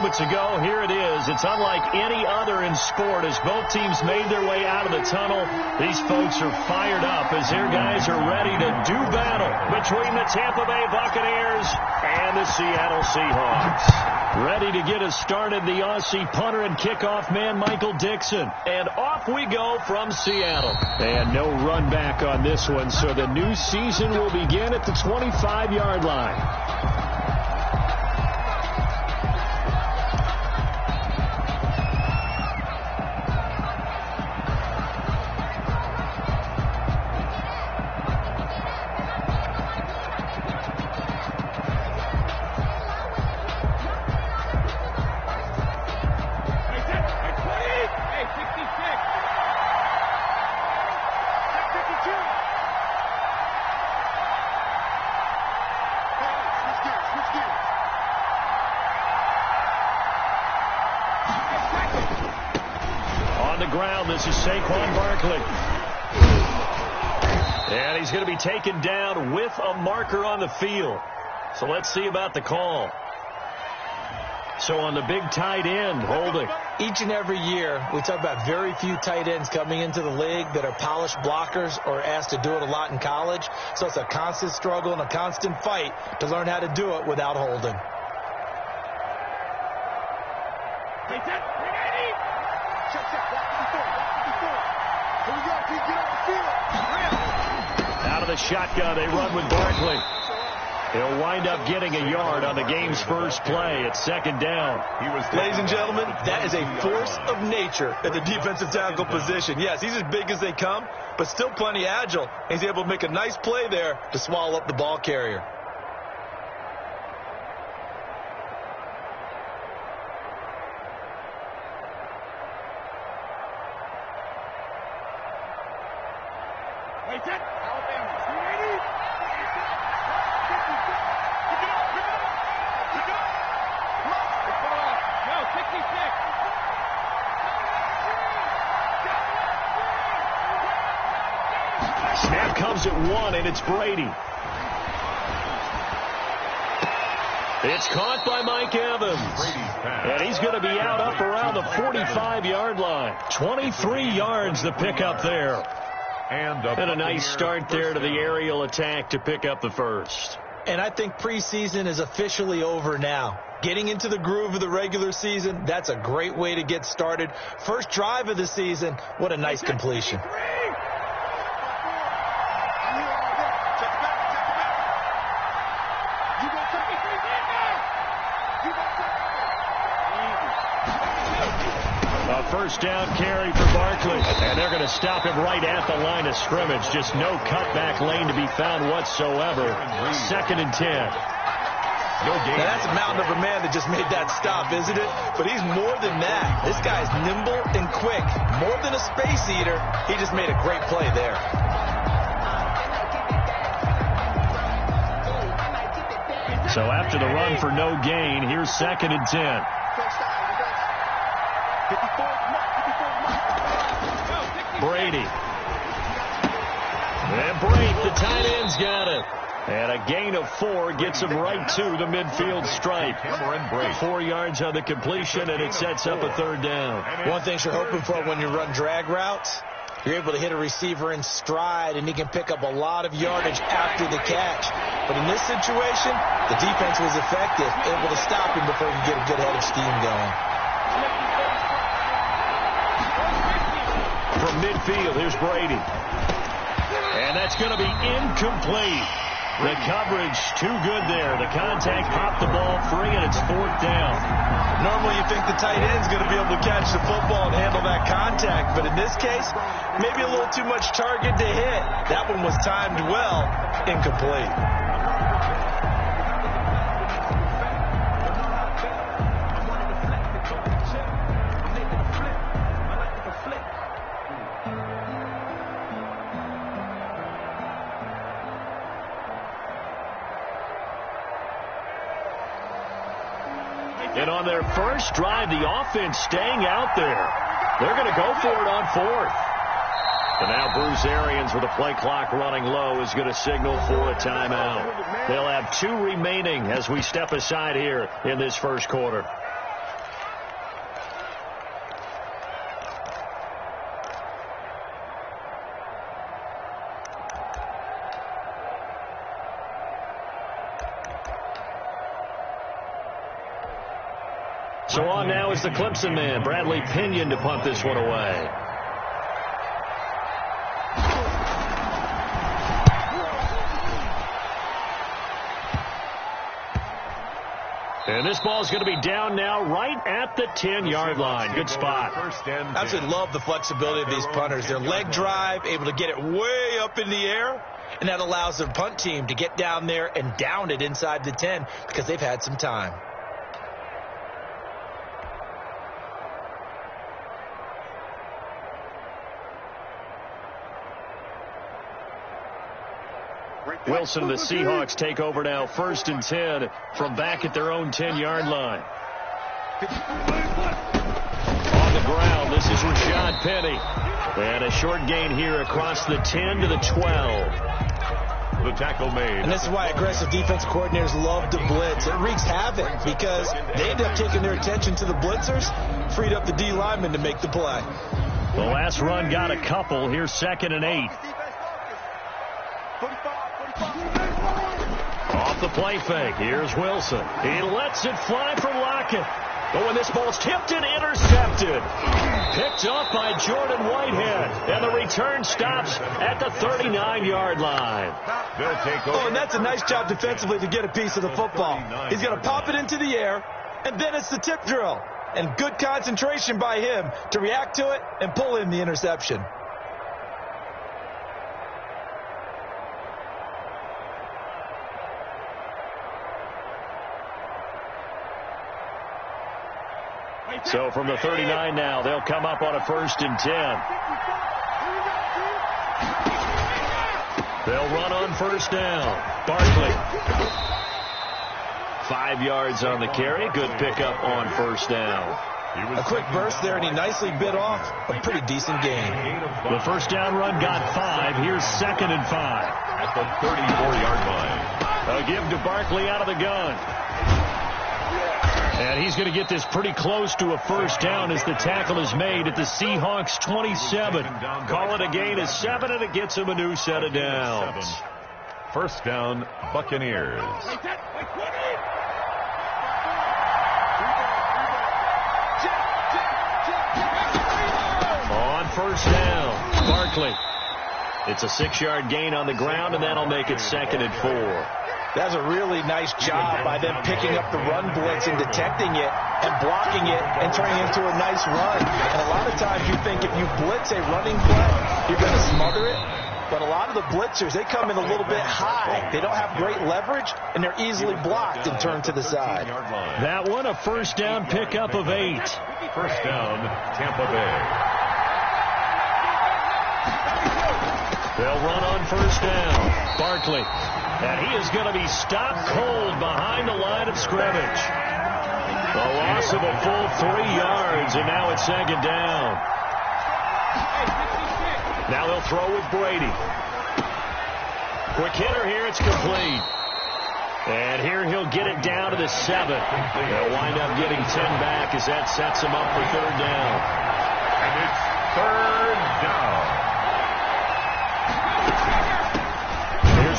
moments ago. Here it is. It's unlike any other in sport as both teams made their way out of the tunnel. These folks are fired up as their guys are ready to do battle between the Tampa Bay Buccaneers and the Seattle Seahawks. Ready to get us started, the Aussie punter and kickoff man, Michael Dixon. And off we go from Seattle. And no run back on this one, so the new season will begin at the 25-yard line. And he's going to be taken down with a marker on the field. So let's see about the call. So on the big tight end, holding. Each and every year, we talk about very few tight ends coming into the league that are polished blockers or asked to do it a lot in college. So it's a constant struggle and a constant fight to learn how to do it without holding. Out of the shotgun, they run with Barkley. He'll wind up getting a yard on the game's first play. It's second down. Ladies and gentlemen, that is a force of nature at the defensive tackle position. Yes, he's as big as they come, but still plenty agile. He's able to make a nice play there to swallow up the ball carrier. Snap comes at one, and it's Brady. It's caught by Mike Evans. And he's going to be out up around the 45-yard line. 23 yards the pickup there. And a nice start there to the aerial attack to pick up the first. And I think preseason is officially over now. Getting into the groove of the regular season, that's a great way to get started. First drive of the season, what a nice completion. First down carry for Barkley. And they're going to stop him right at the line of scrimmage. Just no cutback lane to be found whatsoever. Second and 10. Now that's a mountain of a man that just made that stop, isn't it? But he's more than that. This guy's nimble and quick. More than a space eater. He just made a great play there. So after the run for no gain, here's second and 10. Brady. And Brady, the tight end's got it. And a gain of 4 gets him right to the midfield stripe. 4 yards on the completion, and it sets up a third down. One thing you're hoping for when you run drag routes, you're able to hit a receiver in stride, and he can pick up a lot of yardage after the catch. But in this situation, the defense was effective, able to stop him before he could get a good head of steam going. From midfield, here's Brady. And that's going to be incomplete. The coverage too good there. The contact popped the ball free, and it's fourth down. Normally you think the tight end's going to be able to catch the football and handle that contact, but in this case, maybe a little too much target to hit. That one was timed well, incomplete. And on their first drive, the offense staying out there. They're going to go for it on fourth. And now Bruce Arians, with the play clock running low, is going to signal for a timeout. They'll have 2 remaining as we step aside here in this first quarter. So on now is the Clemson man, Bradley Pinion, to punt this one away. And this ball is going to be down now right at the 10-yard line. Good spot. I absolutely love the flexibility of these punters. Their leg drive, able to get it way up in the air, and that allows their punt team to get down there and down it inside the 10 because they've had some time. Wilson and the Seahawks take over now, 1st and 10 from back at their own 10-yard line. On the ground, this is Rashad Penny. And a short gain here across the 10 to the 12. The tackle made. And this is why aggressive defense coordinators love to blitz. It wreaks havoc because they end up taking their attention to the blitzers, freed up the D lineman to make the play. The last run got a couple. Here's 2nd and 8. Off the play fake. Here's Wilson. He lets it fly from Lockett. But when this ball's tipped and intercepted. Picked off by Jordan Whitehead. And the return stops at the 39-yard line. They'll take over. Oh, and that's a nice job defensively to get a piece of the football. He's going to pop it into the air, and then it's the tip drill. And good concentration by him to react to it and pull in the interception. So from the 39 now, they'll come up on a 1st and 10. They'll run on 1st down. Barkley. 5 yards on the carry. Good pickup on 1st down. A quick burst there, and he nicely bit off a pretty decent gain. The 1st down run got 5. Here's 2nd and 5. At the 34-yard line. A give to Barkley out of the gun. And he's going to get this pretty close to a 1st down as the tackle is made at the Seahawks 27. Call it a gain of 7, and it gets him a new set of downs. 1st down, Buccaneers. On 1st down, Barkley. It's a 6-yard gain on the ground, and that'll make it 2nd and 4. That's a really nice job by them picking up the run blitz and detecting it and blocking it and turning it into a nice run. And a lot of times you think if you blitz a running play, you're going to smother it. But a lot of the blitzers, they come in a little bit high. They don't have great leverage, and they're easily blocked and turned to the side. That one a 1st down pickup of 8. 1st down, Tampa Bay. They'll run on 1st down. Barkley. And he is going to be stopped cold behind the line of scrimmage. The loss of a full 3 yards, and now it's 2nd down. Now they'll throw with Brady. Quick hitter here, it's complete. And here he'll get it down to the 7. They'll wind up getting 10 back as that sets him up for 3rd down. And it's 3rd down.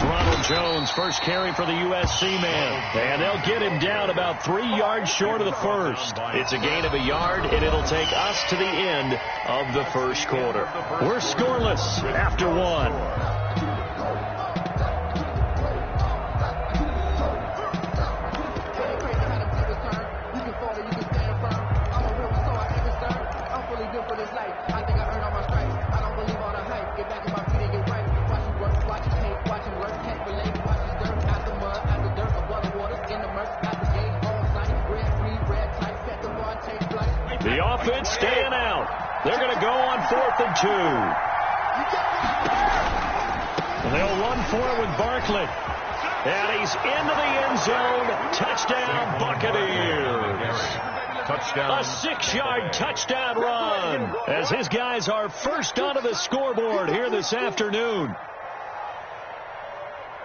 Ronald Jones, first carry for the USC man. And they'll get him down about 3 yards short of the 1st. It's a gain of a yard, and it'll take us to the end of the 1st quarter. We're scoreless after 1. The offense staying out. They're going to go on 4th and 2. And they'll run for it with Barkley. And he's into the end zone. Touchdown, Buccaneers. Touchdown. A 6-yard touchdown run as his guys are first onto the scoreboard here this afternoon.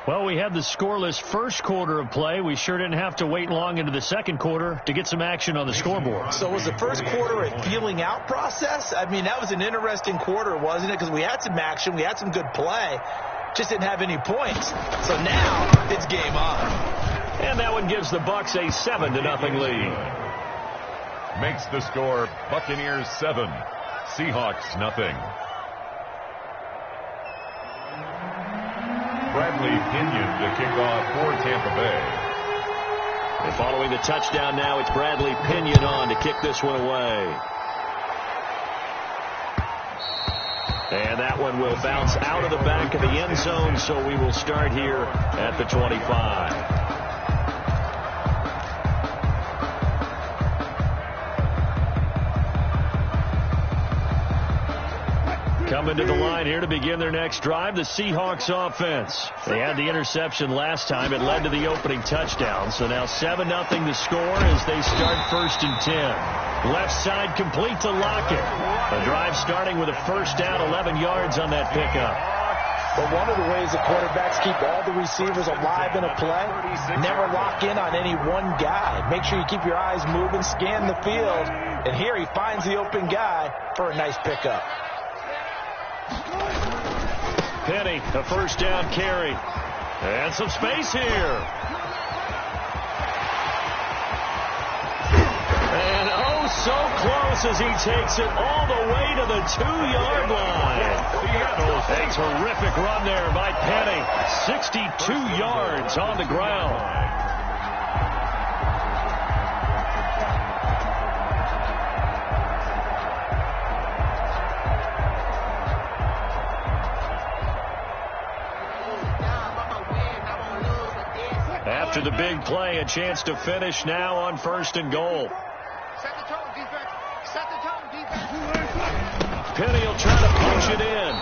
Well, we had the scoreless 1st quarter of play. We sure didn't have to wait long into the 2nd quarter to get some action on the scoreboard. So was the 1st quarter a feeling out process? I mean, that was an interesting quarter, wasn't it? Because we had some action, we had some good play, just didn't have any points. So now it's game on. And that one gives the Bucs a 7-0 lead. makes the score Buccaneers 7, Seahawks nothing. Bradley Pinion to kick off for Tampa Bay. And following the touchdown now, it's Bradley Pinion on to kick this one away. And that one will bounce out of the back of the end zone, so we will start here at the 25. Coming to the line here to begin their next drive, the Seahawks offense. They had the interception last time. It led to the opening touchdown. So now 7-0 the score as they start 1st and 10. Left side complete to Lockett. A drive starting with a first down, 11 yards on that pickup. But one of the ways the quarterbacks keep all the receivers alive in a play, never lock in on any one guy. Make sure you keep your eyes moving, scan the field. And here he finds the open guy for a nice pickup. Penny, a first down carry. And some space here. And oh, so close as he takes it all the way to the 2-yard line. A terrific run there by Penny. 62 yards on the ground. After the big play, a chance to finish now on 1st and goal. Set the tone, defense. Set the tone, defense. Penny will try to punch it in.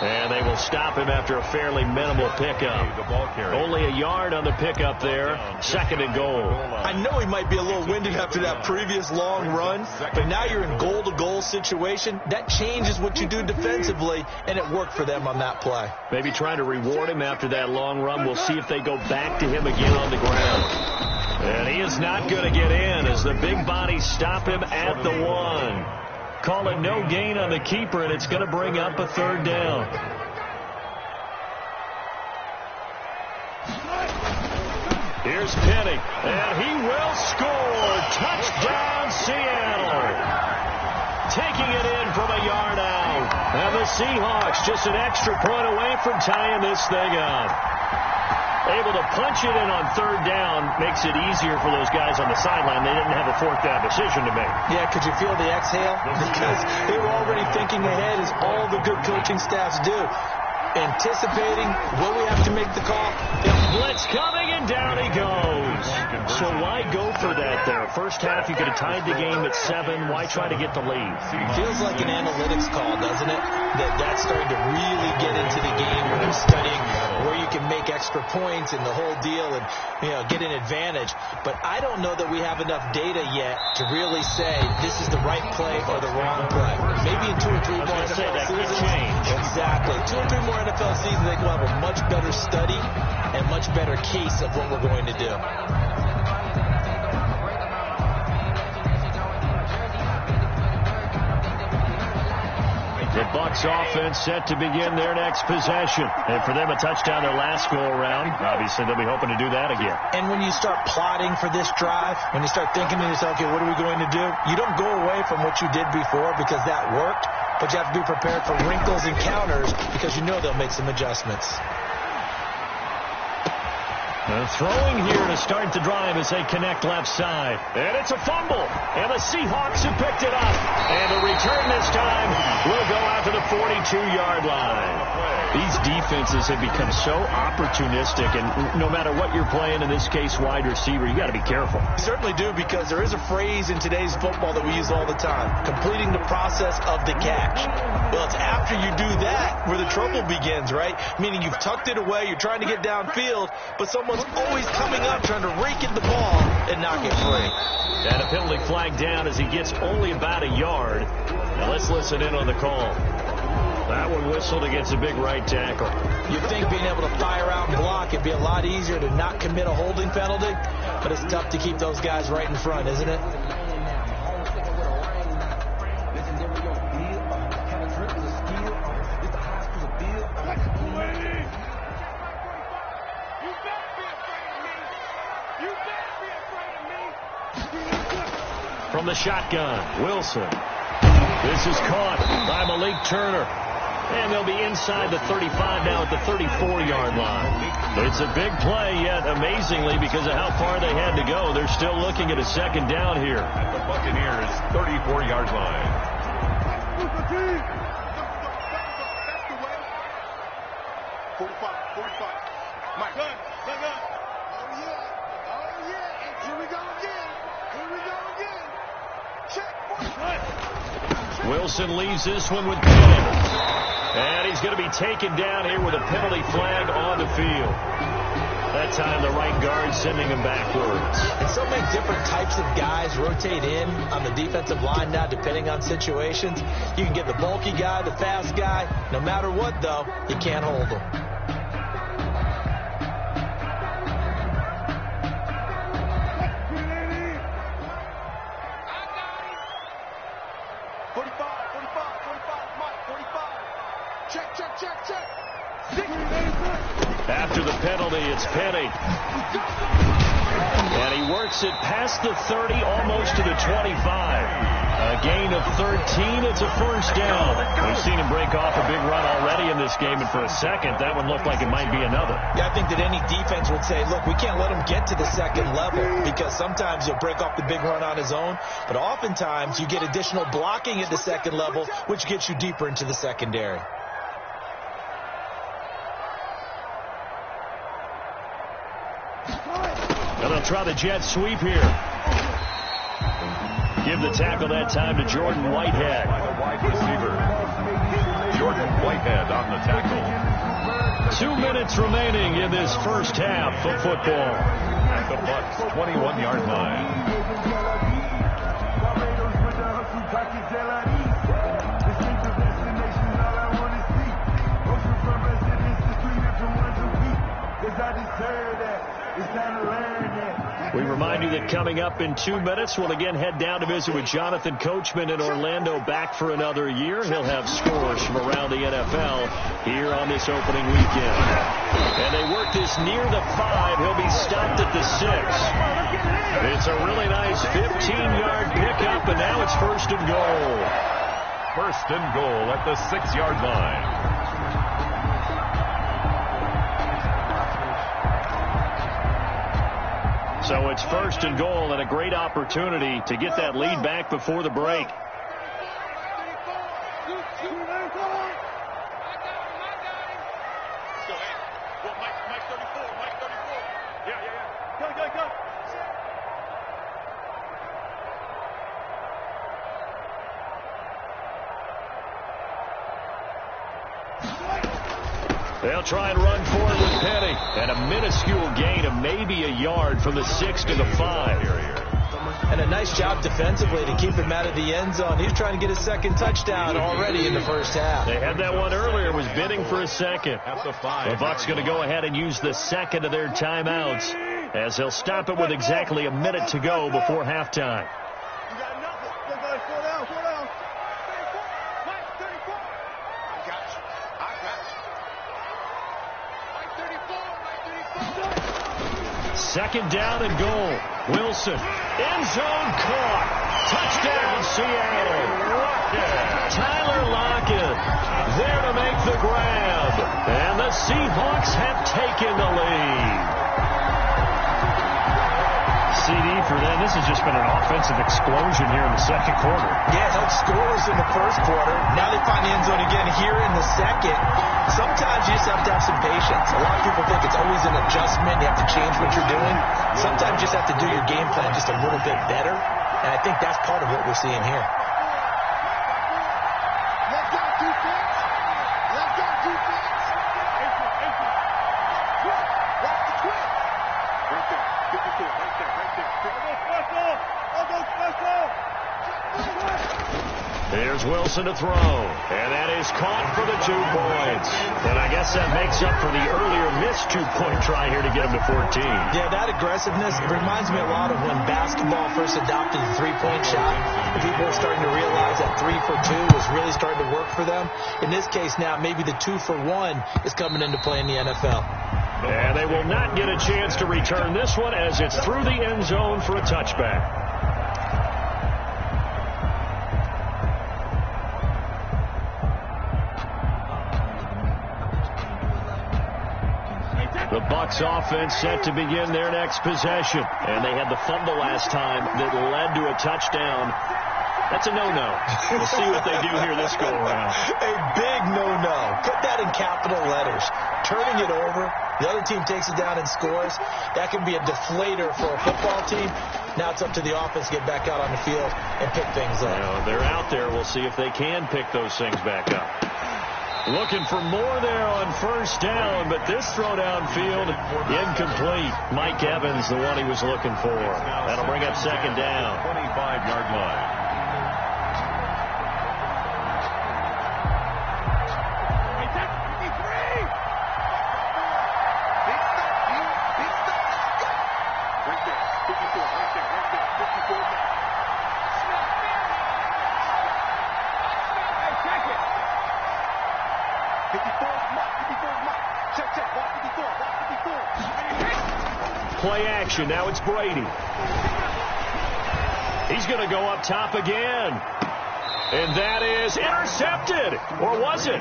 And they will stop him after a fairly minimal pickup. Only a yard on the pickup there. 2nd and goal. I know he might be a little winded after that previous long run, but now you're in goal-to-goal situation. That changes what you do defensively, and it worked for them on that play. Maybe trying to reward him after that long run. We'll see if they go back to him again on the ground. And he is not going to get in as the big bodies stop him at the 1. Call it no gain on the keeper, and it's going to bring up a 3rd down. Here's Penny, and he will score. Touchdown, Seattle. Taking it in from a yard out. And the Seahawks just an extra point away from tying this thing up. Able to punch it in on 3rd down makes it easier for those guys on the sideline. They didn't have a 4th down decision to make. Yeah, could you feel the exhale? Because they were already thinking ahead, as all the good coaching staffs do. Anticipating, will we have to make the call? Blitz coming, and down he goes. So why go for that there? First half, you could have tied the game at 7. Why try to get the lead? Feels like an analytics call, doesn't it? That's starting to really get into the game where they're studying where you can make extra points and the whole deal and, get an advantage. But I don't know that we have enough data yet to really say this is the right play or the wrong play. Maybe in 2 or 3 more NFL seasons. Exactly. 2 or 3 more NFL seasons, they will have a much better study and much better case of what we're going to do. The Bucs offense set to begin their next possession. And for them, a touchdown their last go-around. Obviously, they'll be hoping to do that again. And when you start plotting for this drive, when you start thinking to yourself, okay, what are we going to do? You don't go away from what you did before because that worked, but you have to be prepared for wrinkles and counters because you know they'll make some adjustments. Throwing here to start the drive as they connect left side. And it's a fumble. And the Seahawks have picked it up. And the return this time will go out to the 42-yard line. These defenses have become so opportunistic, and no matter what you're playing, in this case wide receiver, you got to be careful. You certainly do, because there is a phrase in today's football that we use all the time, completing the process of the catch. Well, it's after you do that where the trouble begins, right? Meaning you've tucked it away, you're trying to get downfield, but someone's always coming up trying to rake at the ball and knock it free. And a penalty flag down as he gets only about a yard. Now let's listen in on the call. That one whistled against a big right tackle. You'd think being able to fire out and block, it'd be a lot easier to not commit a holding penalty, but it's tough to keep those guys right in front, isn't it? from the shotgun. Wilson. This is caught by Malik Turner. And they'll be inside the 35 now at the 34-yard line. It's a big play, yet amazingly, because of how far they had to go, they're still looking at a second down here. At the Buccaneers' 34-yard line. 45. Mike. Good. Oh, yeah. And here we go again. Check. Wilson leaves this one with Penn. And he's going to be taken down here with a penalty flag on the field. That time the right guard sending him backwards. And so many different types of guys rotate in on the defensive line now, depending on situations. You can get the bulky guy, the fast guy. No matter what, though, you can't hold him. Check. After the penalty, it's Penny. And he works it past the 30, almost to the 25. A gain of 13. It's a first down. We've seen him break off a big run already in this game, and for a second, that one looked like it might be another. Yeah, I think that any defense would say, look, we can't let him get to the second level, because sometimes he'll break off the big run on his own, but oftentimes you get additional blocking at the second level, which gets you deeper into the secondary. And they'll try the jet sweep here. Give the tackle that time to Jordan Whitehead. By the wide receiver, Jordan Whitehead on the tackle. 2 minutes remaining in this first half of football. At the Bucs' 21-yard line. We remind you that coming up in 2 minutes, we'll again head down to visit with Jonathan Coachman in Orlando, back for another year. He'll have scores from around the NFL here on this opening weekend. And they work this near the 5. He'll be stopped at the 6. It's a really nice 15-yard pickup, and now it's first and goal. First and goal at the 6-yard line. So it's first and goal, and a great opportunity to get that lead back before the break. They'll try and run forward with Penny. And a minuscule gain of maybe a yard from the 6 to the 5. And a nice job defensively to keep him out of the end zone. He's trying to get his second touchdown already in the first half. They had that one earlier, was bidding for a second. At the 5. The Bucs going to go ahead and use the second of their timeouts, as they'll stop it with exactly a minute to go before halftime. Second down and goal. Wilson. End zone caught. Touchdown, Seattle. Tyler Lockett there to make the grab. And the Seahawks have taken the lead. CD for them. This has just been an offensive explosion here in the second quarter. Yeah, held scoreless in the first quarter. Now they find the end zone again here in the second. Sometimes you just have to have some patience. A lot of people think it's always an adjustment. You have to change what you're doing. Sometimes you just have to do your game plan just a little bit better. And I think that's part of what we're seeing here. Let's go, defense. Watch the twist. Right there. Get the field. Right there. Here's Wilson to throw. And that is caught for the 2 points. And I guess that makes up for the earlier missed 2-point try here to get him to 14. Yeah, that aggressiveness reminds me a lot of when basketball first adopted the 3-point shot. And people were starting to realize that 3 for 2 was really starting to work for them. In this case now, maybe the 2 for 1 is coming into play in the NFL. And they will not get a chance to return this one, as it's through the end zone for a touchback. The Bucs offense set to begin their next possession. And they had the fumble last time that led to a touchdown. That's a no-no. We'll see what they do here this go-around. A big no-no. Put that in capital letters. Turning it over, the other team takes it down and scores. That can be a deflator for a football team. Now it's up to the offense to get back out on the field and pick things up. They're out there. We'll see if they can pick those things back up. Looking for more there on first down, but this throw downfield incomplete. Mike Evans, the one he was looking for. That'll bring up second down. 25-yard line. Play action. Now it's Brady. He's going to go up top again. And that is intercepted. Or was it?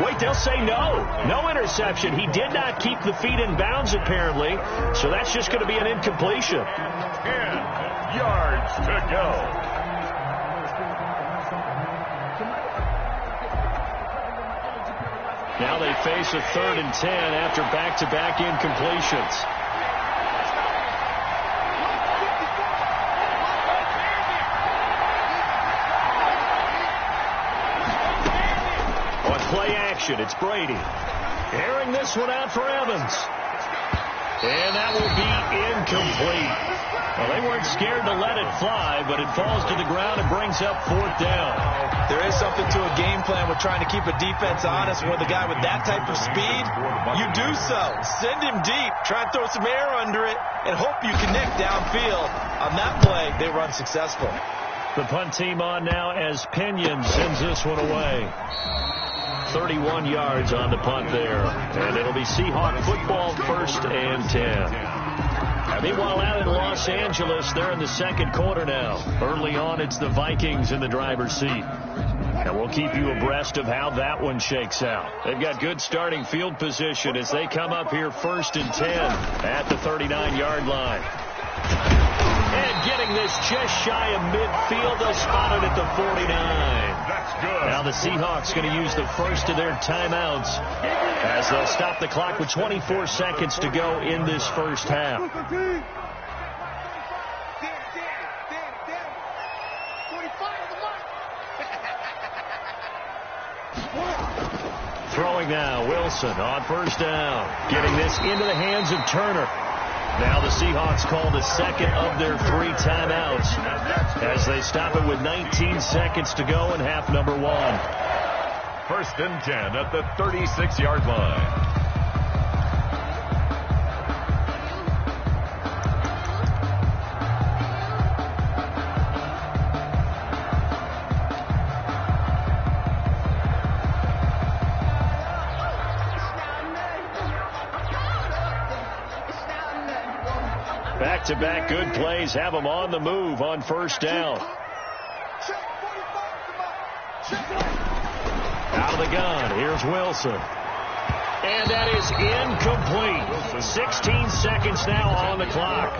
Wait, they'll say no. No interception. He did not keep the feet in bounds, apparently. So that's just going to be an incompletion. 10 yards to go. Now they face a 3rd and 10 after back-to-back incompletions. Play action. It's Brady. Airing this one out for Evans. And that will be incomplete. Well, they weren't scared to let it fly, but it falls to the ground and brings up 4th down. There is something to a game plan with trying to keep a defense honest. With a guy with that type of speed, you do so. Send him deep. Try and throw some air under it and hope you connect downfield. On that play, they run successful. The punt team on now as Pinion sends this one away. 31 yards on the punt there. And it'll be Seahawk football, 1st and 10. Meanwhile, out in Los Angeles, they're in the second quarter now. Early on, it's the Vikings in the driver's seat. And we'll keep you abreast of how that one shakes out. They've got good starting field position as they come up here 1st and 10 at the 39-yard line. And getting this just shy of midfield, they'll spot it at the 49. That's good. Now the Seahawks going to use the first of their timeouts as they'll stop the clock with 24 seconds to go in this first half. Throwing now, Wilson on first down. Getting this into the hands of Turner. Now the Seahawks call the second of their 3 timeouts as they stop it with 19 seconds to go in half number 1. 1st and 10 at the 36-yard line. Back-to-back good plays have them on the move on first down. Out of the gun, here's Wilson. And that is incomplete. 16 seconds now on the clock.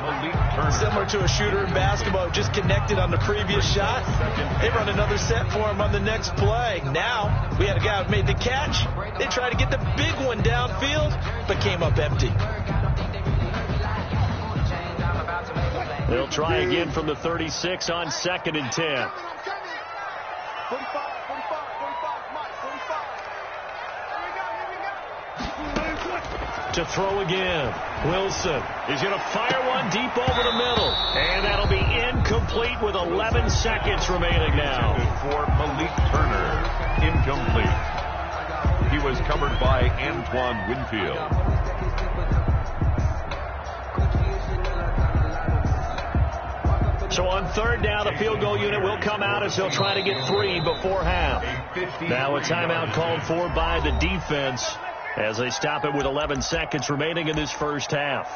Similar to a shooter in basketball, just connected on the previous shot. They run another set for him on the next play. Now, we had a guy who made the catch. They tried to get the big one downfield, but came up empty. They'll try again from the 36 on 2nd and 10. To throw again. Wilson is going to fire one deep over the middle. And that'll be incomplete with 11 seconds remaining now. For Malik Turner. Incomplete. He was covered by Antoine Winfield. So on 3rd down, the field goal unit will come out as they'll try to get 3 before half. Now a timeout called for by the defense as they stop it with 11 seconds remaining in this first half.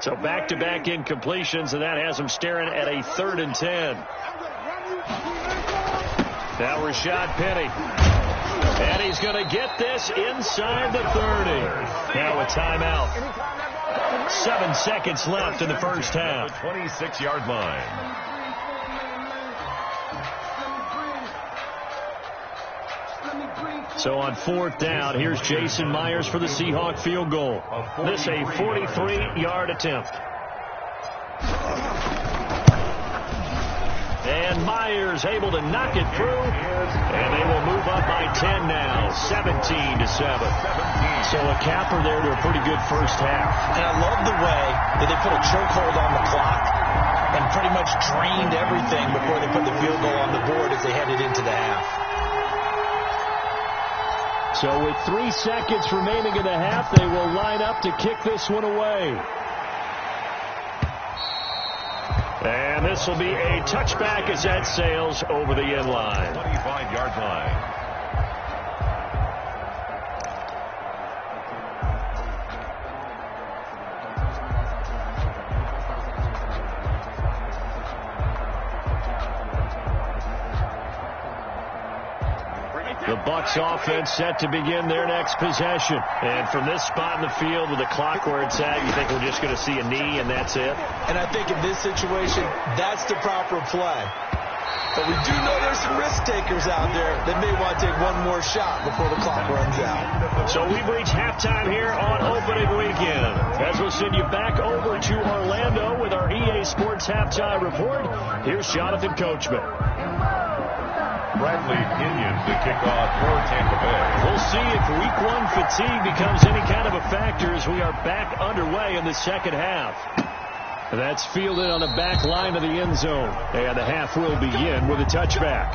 So back-to-back incompletions, and that has them staring at a 3rd and 10. Now Rashad Penny. And he's going to get this inside the 30. Now a timeout. 7 seconds left in the first half. 26-yard line. So on 4th down, here's Jason Myers for the Seahawk field goal. This a 43-yard attempt. And Myers able to knock it through. And they will move up by 10 now, 17-7. So a capper there to a pretty good first half. And I love the way that they put a chokehold on the clock and pretty much drained everything before they put the field goal on the board as they headed into the half. So with 3 seconds remaining in the half, they will line up to kick this one away. And this will be a touchback as that sails over the end line. 25-yard line. The Bucs offense set to begin their next possession. And from this spot in the field with the clock where it's at, you think we're just going to see a knee and that's it? And I think in this situation, that's the proper play. But we do know there's some risk takers out there that may want to take one more shot before the clock runs out. So we've reached halftime here on opening weekend. As we'll send you back over to Orlando with our EA Sports Halftime Report, here's Jonathan Coachman. Bradley Pinion to kick off for Tampa Bay. We'll see if week 1 fatigue becomes any kind of a factor as we are back underway in the second half. That's fielded on the back line of the end zone. And the half will begin with a touchback.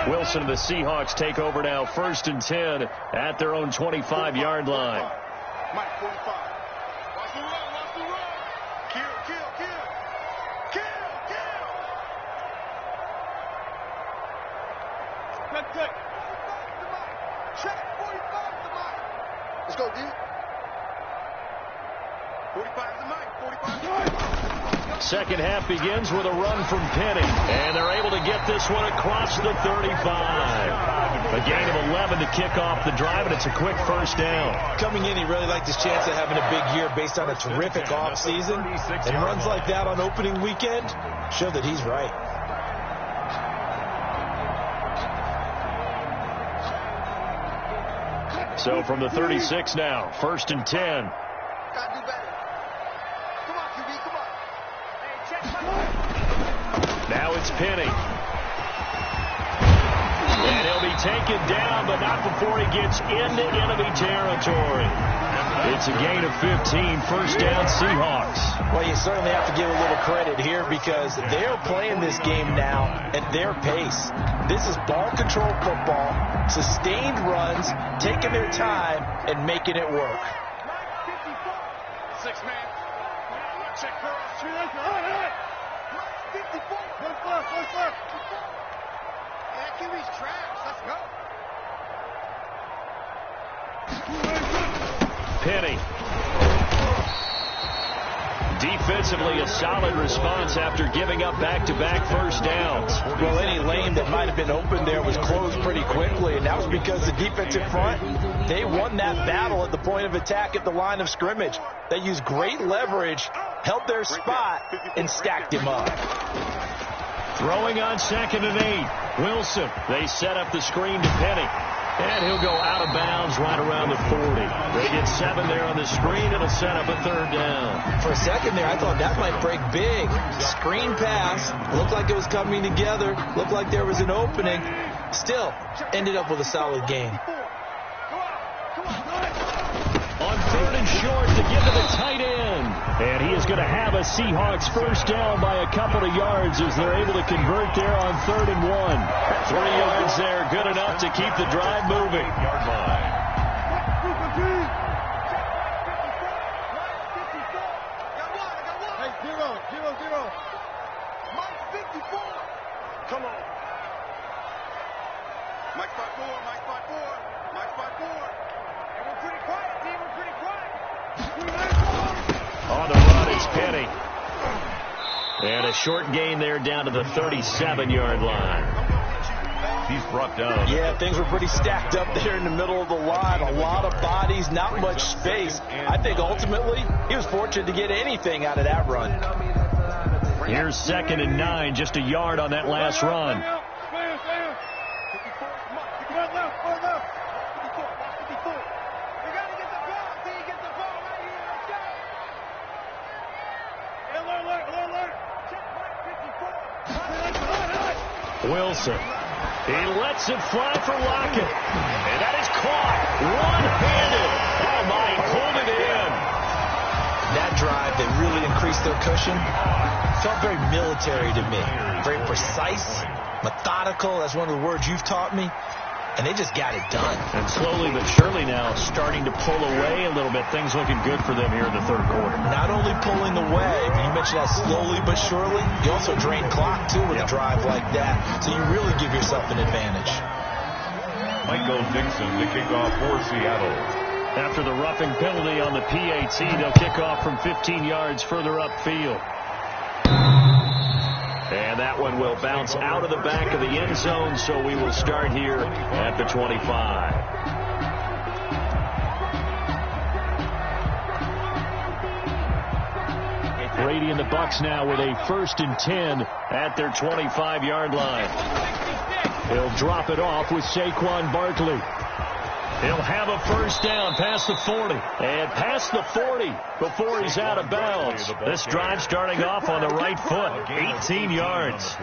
Wilson and the Seahawks take over now, 1st and 10 at their own 25-yard line. Mike, 45. Watch the run, watch the run. Kill. Check, 45 to Mike. Let's go, D. 45 to Mike, 45 to Mike. Second half begins with a run from Penny. And they're able to get this one across the 35. A gain of 11 to kick off the drive, and it's a quick first down. Coming in, he really liked his chance of having a big year based on a terrific offseason. And runs like that on opening weekend show that he's right. So from the 36 now, 1st and 10. Gotta do better. Come on, QB, come on. Hey, check. Now it's Penny. And he'll be taken down, but not before he gets into enemy territory. It's a gain of 15, first down Seahawks. Well, you certainly have to give a little credit here because they're playing this game now at their pace. This is ball control football, sustained runs, taking their time, and making it work. 6 man. Check cross. 54. What's up? Yeah, QB's trash. Let's go. Penny. Defensively, a solid response after giving up back-to-back first downs. Well, any lane that might have been open there was closed pretty quickly, and that was because the defensive front, they won that battle at the point of attack at the line of scrimmage. They used great leverage, held their spot, and stacked him up. Throwing on 2nd and 8. Wilson, they set up the screen to Penny. And he'll go out of bounds right around the 40. They get 7 there on the screen. It'll set up a 3rd down. For a second there, I thought that might break big. Screen pass. Looked like it was coming together. Looked like there was an opening. Still, ended up with a solid gain. On 3rd and short to give to the tight end. And he is going to have a Seahawks first down by a couple of yards as they're able to convert there on 3rd and 1. 3 yards there, good enough to keep the drive moving. Yard line. Hey, 0. Mike 54. Come on. My spot 4, my spot 4, my spot 4. And we're pretty quiet, team. We're pretty quiet. On the run, it's Penny. And a short gain there down to the 37-yard line. He's brought down. Yeah, things were pretty stacked up there in the middle of the line. A lot of bodies, not much space. I think ultimately he was fortunate to get anything out of that run. Here's 2nd and 9, just a yard on that last run. Wilson. He lets it fly for Lockett. And that is caught one-handed. Oh, my, he pulled it in. That drive, they really increased their cushion. Felt very military to me. Very precise, methodical. That's one of the words you've taught me. And they just got it done. And slowly but surely now starting to pull away a little bit. Things looking good for them here in the third quarter. Not only pulling away, but you mentioned that slowly but surely. You also drain clock, too, with a drive like that. So you really give yourself an advantage. Michael Dixon to kick off for Seattle. After the roughing penalty on the PAT, they'll kick off from 15 yards further upfield. And that one will bounce out of the back of the end zone, so we will start here at the 25. Brady and the Bucs now with a 1st and 10 at their 25-yard line. He'll drop it off with Saquon Barkley. He'll have a first down past the 40. And past the 40 before he's out of bounds. This drive starting off on the right foot. 18 yards.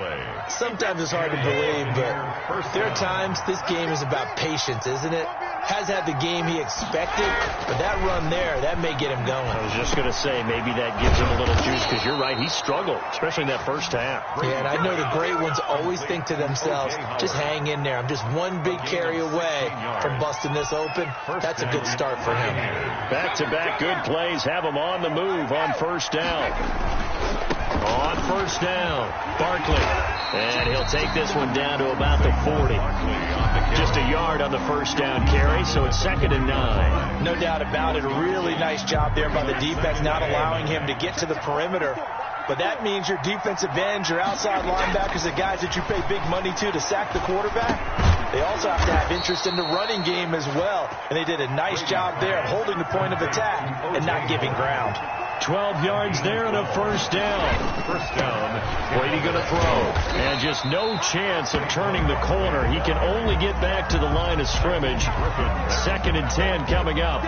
Sometimes it's hard to believe, but there are times this game is about patience, isn't it? Has had the game he expected, but that run there, that may get him going. I was just going to say, maybe that gives him a little juice, because you're right, he struggled, especially in that first half. Yeah, and I know the great ones always think to themselves, just hang in there. I'm just one big carry away from busting this open. That's a good start for him. Back-to-back good plays have him on the move on first down. On first down, Barkley. And he'll take this one down to about the 40. Just a yard on the first down carry, so it's 2nd and 9. No doubt about it. A really nice job there by the defense, not allowing him to get to the perimeter. But that means your defensive ends, your outside linebackers, the guys that you pay big money to sack the quarterback, they also have to have interest in the running game as well. And they did a nice job there of holding the point of attack and not giving ground. 12 yards there and a first down. First down. Brady going to throw. And just no chance of turning the corner. He can only get back to the line of scrimmage. 2nd and 10 coming up.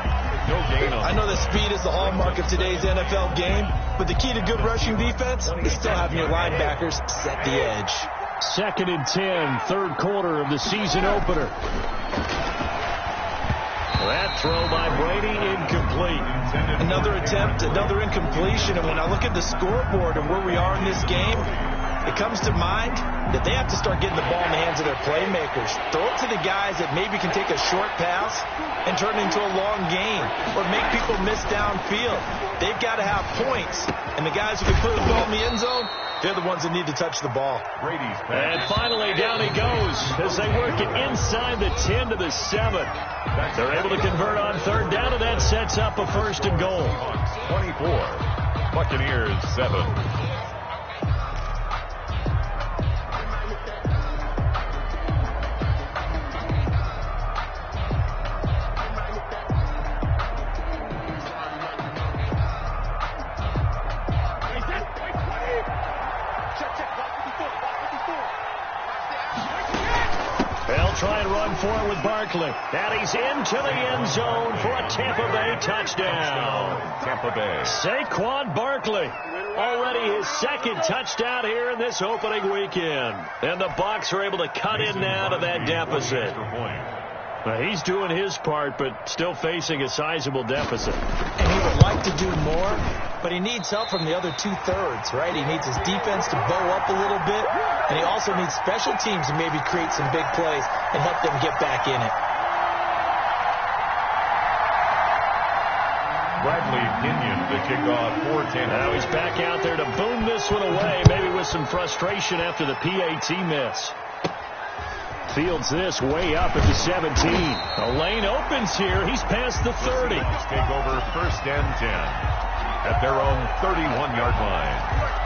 No gain on. I know that speed is the hallmark of today's NFL game, but the key to good rushing defense is still having your linebackers set the edge. 2nd and 10, third quarter of the season opener. That throw by Brady, incomplete. Another attempt, another incompletion, and when I look at the scoreboard and where we are in this game, it comes to mind that they have to start getting the ball in the hands of their playmakers. Throw it to the guys that maybe can take a short pass and turn it into a long gain or make people miss downfield. They've got to have points, and the guys who can put the ball in the end zone, they're the ones that need to touch the ball. Brady's And finally, down he goes as they work it inside the 10 to the 7. They're able to convert on third down, and that sets up a 1st and goal. 24. Buccaneers 7. They'll try and run for it with Barkley. And he's into the end zone for a Tampa Bay touchdown. Tampa Bay. Saquon Barkley. Already his 2nd touchdown here in this opening weekend. And the Bucs are able to cut in now to that deficit. Well, he's doing his part, but still facing a sizable deficit. And he would like to do more, but he needs help from the other 2/3, right? He needs his defense to bow up a little bit, and he also needs special teams to maybe create some big plays and help them get back in it. Bradley Pinion to kick off for Tampa. Now he's back out there to boom this one away, maybe with some frustration after the PAT miss. Fields this way up at the 17. The lane opens here. He's past the 30. Take over 1st and 10 at their own 31-yard line.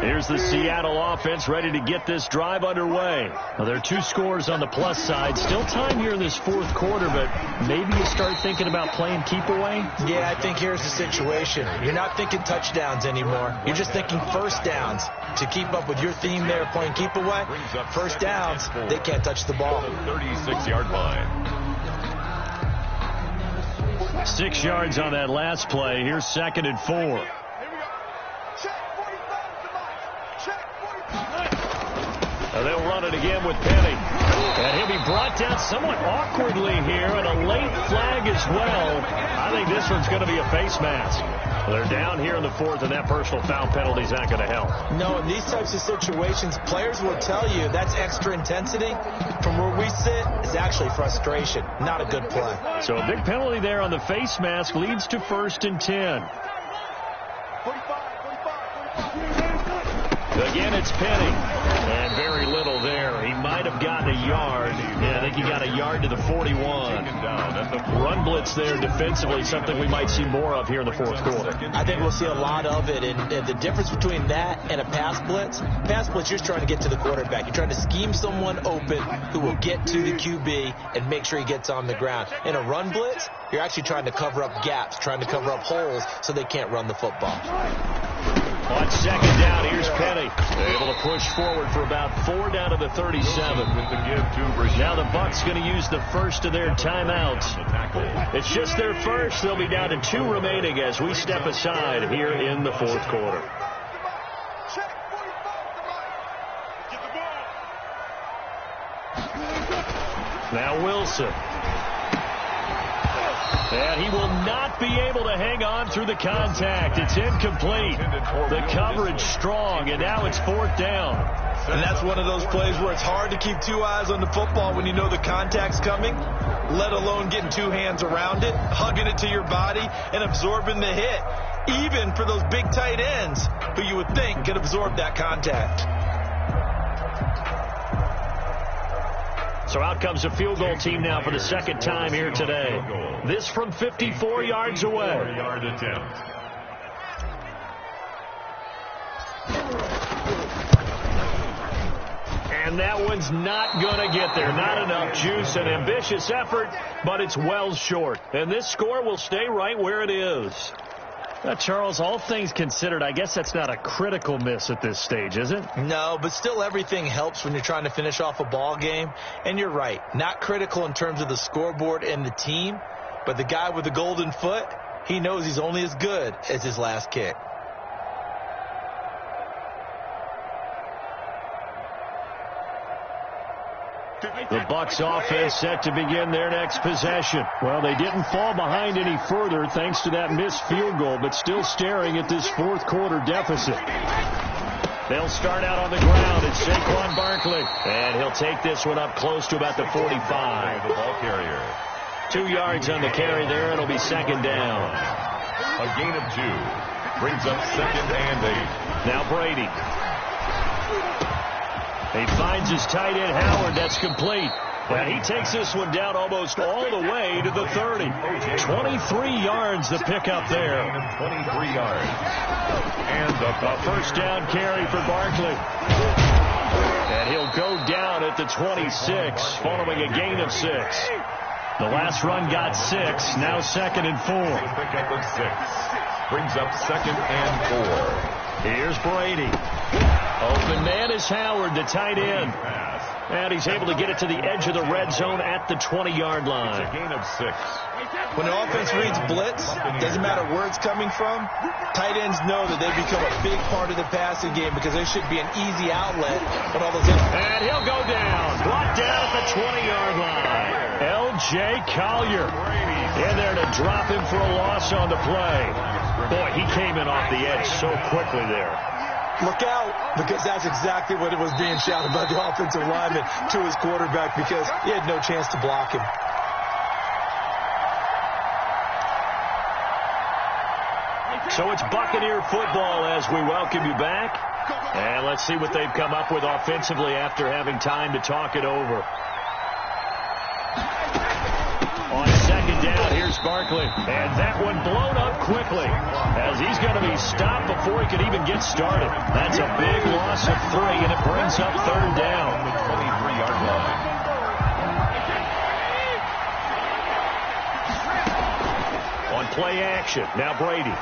Here's the Seattle offense ready to get this drive underway. Well, there are 2 scores on the plus side. Still time here in this 4th quarter, but maybe you start thinking about playing keep away? Yeah, I think here's the situation. You're not thinking touchdowns anymore. You're just thinking first downs. To keep up with your theme there, playing keep away, first downs, they can't touch the ball. 36-yard line. 6 yards on that last play. Here's 2nd and 4. They'll run it again with Penny. And he'll be brought down somewhat awkwardly here, and a late flag as well. I think this one's going to be a face mask. Well, they're down here in the 4th, and that personal foul penalty is not going to help. No, in these types of situations, players will tell you that's extra intensity. From where we sit, it's actually frustration. Not a good play. So a big penalty there on the face mask leads to 1st and 10. Again, it's Penny. And very little there. He might have gotten a yard. Yeah, I think he got a yard to the 41. Run blitz there defensively, something we might see more of here in the 4th quarter. I think we'll see a lot of it. And the difference between that and a pass blitz, you're just trying to get to the quarterback. You're trying to scheme someone open who will get to the QB and make sure he gets on the ground. In a run blitz, you're actually trying to cover up gaps, trying to cover up holes so they can't run the football. On 2nd down, here's Penny. Able to push forward for about 4 down to the 37. Now the Bucs going to use the first of their timeouts. It's just their first. They'll be down to 2 remaining as we step aside here in the 4th quarter. Now Wilson. And he will not be able to hang on through the contact. It's incomplete. The coverage strong, and now it's 4th down. And that's one of those plays where it's hard to keep 2 eyes on the football when you know the contact's coming, let alone getting 2 hands around it, hugging it to your body, and absorbing the hit, even for those big tight ends who you would think could absorb that contact. So out comes a field goal team now for the 2nd time here today. This from 54 yards away. 4-yard attempt. And that one's not going to get there. Not enough juice. An ambitious effort, but it's well short. And this score will stay right where it is. Charles, all things considered, I guess that's not a critical miss at this stage, is it? No, but still everything helps when you're trying to finish off a ball game. And you're right, not critical in terms of the scoreboard and the team, but the guy with the golden foot, he knows he's only as good as his last kick. The Bucs offense set to begin their next possession. Well, they didn't fall behind any further thanks to that missed field goal, but still staring at this 4th quarter deficit. They'll start out on the ground. It's Saquon Barkley, and he'll take this one up close to about the 45. The ball carrier. 2 yards on the carry there. It'll be 2nd down. A gain of 2 brings up 2nd and 8. Now Brady. He finds his tight end, Howard. That's complete. And he takes this one down almost all the way to the 30. 23 yards the pickup there. 23 yards. And a 1st down carry for Barkley. And he'll go down at the 26 following a gain of 6. The last run got 6. Now 2nd and 4. Pickup of 6. Brings up 2nd and 4. Here's Brady. Open man is Howard, the tight end. And he's able to get it to the edge of the red zone at the 20-yard line. It's a gain of 6. When the offense reads blitz, doesn't matter where it's coming from, tight ends know that they become a big part of the passing game because there should be an easy outlet when all those... And he'll go down. Brought down at the 20-yard line. L.J. Collier in there to drop him for a loss on the play. Boy, he came in off the edge so quickly there. Look out, because that's exactly what it was being shouted by the offensive lineman to his quarterback because he had no chance to block him. So it's Buccaneer football as we welcome you back. And let's see what they've come up with offensively after having time to talk it over. On second down, here's Barkley. And that one blown up quickly as he's going to be stopped before he could even get started. That's a big loss of 3, and it brings up third down. The 23-yard line. On play action, now Brady.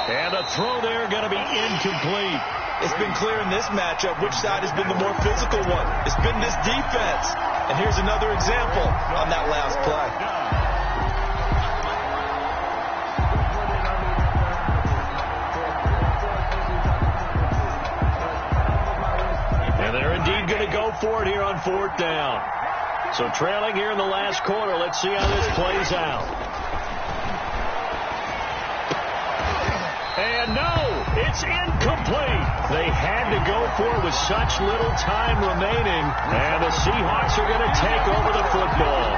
And a throw there going to be incomplete. It's been clear in this matchup which side has been the more physical one. It's been this defense. And here's another example on that last play. And they're indeed going to go for it here on fourth down. So trailing here in the last quarter. Let's see how this plays out. And no, it's incomplete. They had to go for it with such little time remaining. And the Seahawks are going to take over the football.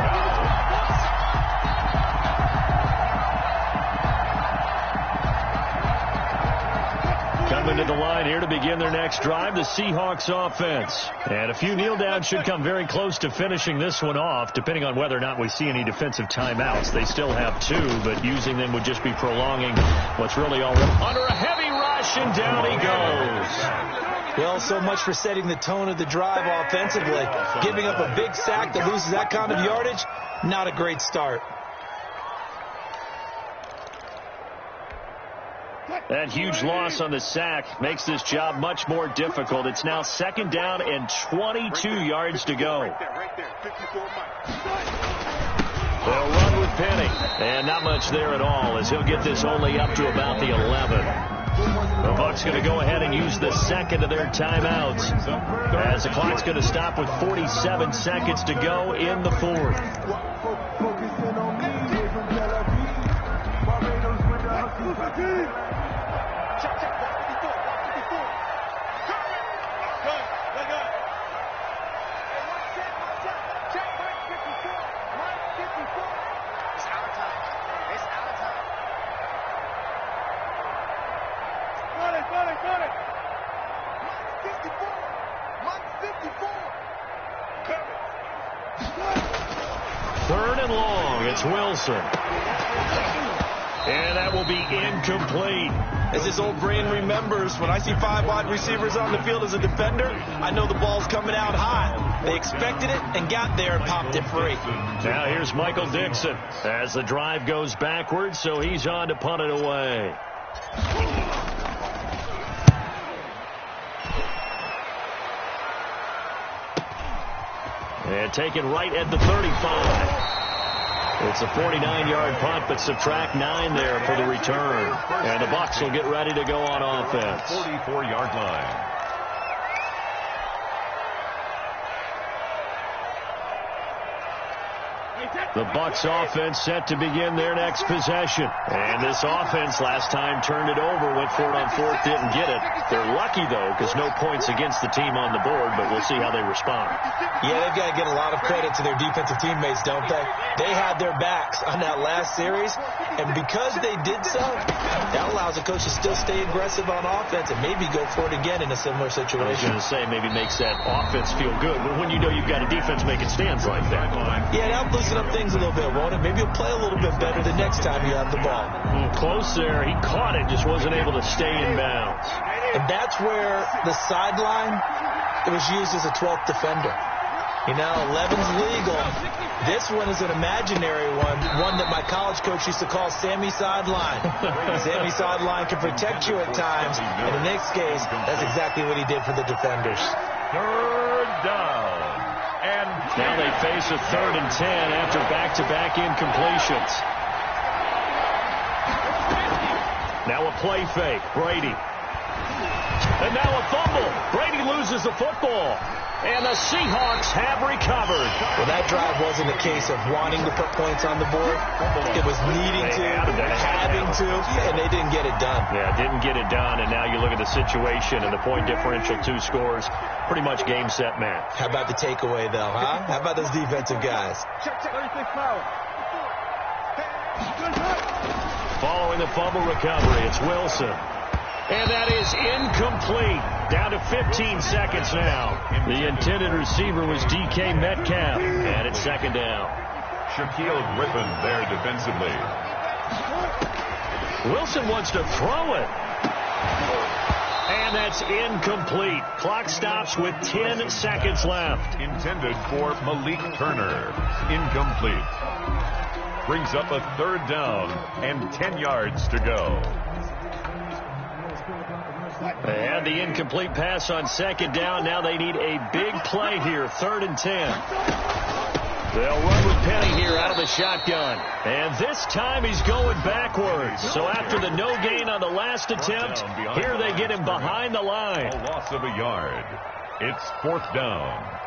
Coming to the line here to begin their next drive, the Seahawks offense. And a few kneel downs should come very close to finishing this one off, depending on whether or not we see any defensive timeouts. They still have 2, but using them would just be prolonging what's really already under a heavy rush, and down he goes. Well, so much for setting the tone of the drive offensively. Giving up a big sack that loses that kind of yardage, not a great start. That huge loss on the sack makes this job much more difficult. It's now second down and 22 yards to go. They'll run with Penny. And not much there at all, as he'll get this only up to about the 11. The Bucs going to go ahead and use the second of their timeouts, as the clock's going to stop with 47 seconds to go in the fourth. Third and long, it's Wilson. And that will be incomplete. As his old brain remembers, when I see 5 wide receivers on the field as a defender, I know the ball's coming out high. They expected it and got there and popped it free. Now here's Michael Dixon as the drive goes backwards, so he's on to punt it away. And taken right at the 35. It's a 49-yard punt, but subtract 9 there for the return. And the Bucs will get ready to go on offense. 44-yard line. The Bucs offense set to begin their next possession. And this offense last time turned it over, went for it on fourth, didn't get it. They're lucky, though, because no points against the team on the board, but we'll see how they respond. Yeah, they've got to get a lot of credit to their defensive teammates, don't they? They had their backs on that last series, and because they did so, that allows the coach to still stay aggressive on offense and maybe go for it again in a similar situation. I was going to say, maybe makes that offense feel good, but when you know you've got a defense making stands like that. Yeah, that'll loosen up things a little bit, won't it? Maybe you'll play a little bit better the next time you have the ball. Close there. He caught it, just wasn't able to stay in bounds. And that's where the sideline, it was used as a 12th defender. You know, 11's legal. This one is an imaginary one that my college coach used to call Sammy Sideline. Sammy Sideline can protect you at times, and in this case, that's exactly what he did for the defenders. Third down. And now they face a 3rd and 10 after back-to-back incompletions. Now a play fake. Brady. And now a fumble. Brady loses the football. And the Seahawks have recovered. Well, that drive wasn't a case of wanting to put points on the board. It was needing to, having to, and they didn't get it done. Yeah, didn't get it done, and now you look at the situation and the point differential, 2 scores, pretty much game, set, match. How about the takeaway, though, huh? How about those defensive guys? Check. 36 power. Following the fumble recovery, it's Wilson. And that is incomplete. Down to 15 seconds now. The intended receiver was DK Metcalf. And it's second down. Shaquille Griffin there defensively. Wilson wants to throw it. And that's incomplete. Clock stops with 10 seconds left. Intended for Malik Turner. Incomplete. Brings up a third down and 10 yards to go. They had the incomplete pass on second down. Now they need a big play here. 3rd and 10. They'll run with Penny here out of the shotgun. And this time he's going backwards. So after the no gain on the last attempt, here they get him behind the line. A loss of a yard. It's 4th down.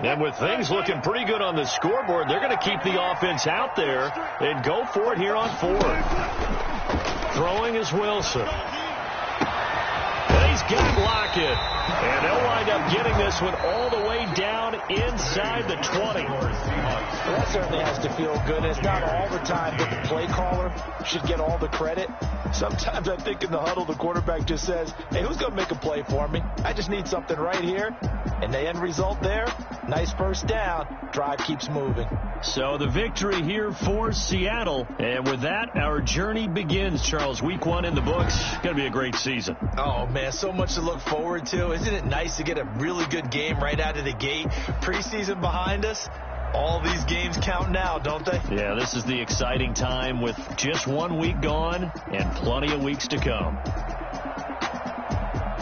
And with things looking pretty good on the scoreboard, they're going to keep the offense out there and go for it here on 4th. Throwing is Wilson. And he's got Lockett. And they'll wind up getting this one all the way down inside the 20. Well, that certainly has to feel good. It's not all the time that the play caller should get all the credit. Sometimes I think in the huddle, the quarterback just says, hey, who's going to make a play for me? I just need something right here. And the end result there, nice first down. Drive keeps moving. So the victory here for Seattle. And with that, our journey begins, Charles. Week 1 in the books. Going to be a great season. Oh, man, so much to look forward to. Isn't it nice to get a really good game right out of the gate? Preseason behind us. All these games count now, don't they? Yeah, this is the exciting time with just 1 week gone and plenty of weeks to come.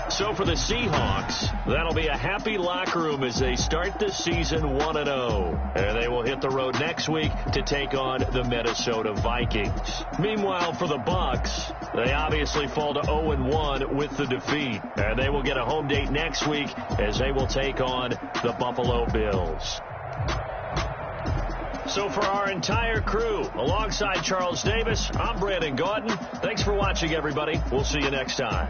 So for the Seahawks, that'll be a happy locker room as they start the season 1-0. And they will hit the road next week to take on the Minnesota Vikings. Meanwhile, for the Bucs, they obviously fall to 0-1 with the defeat. And they will get a home date next week as they will take on the Buffalo Bills. So for our entire crew, alongside Charles Davis, I'm Brandon Gaudin. Thanks for watching, everybody. We'll see you next time.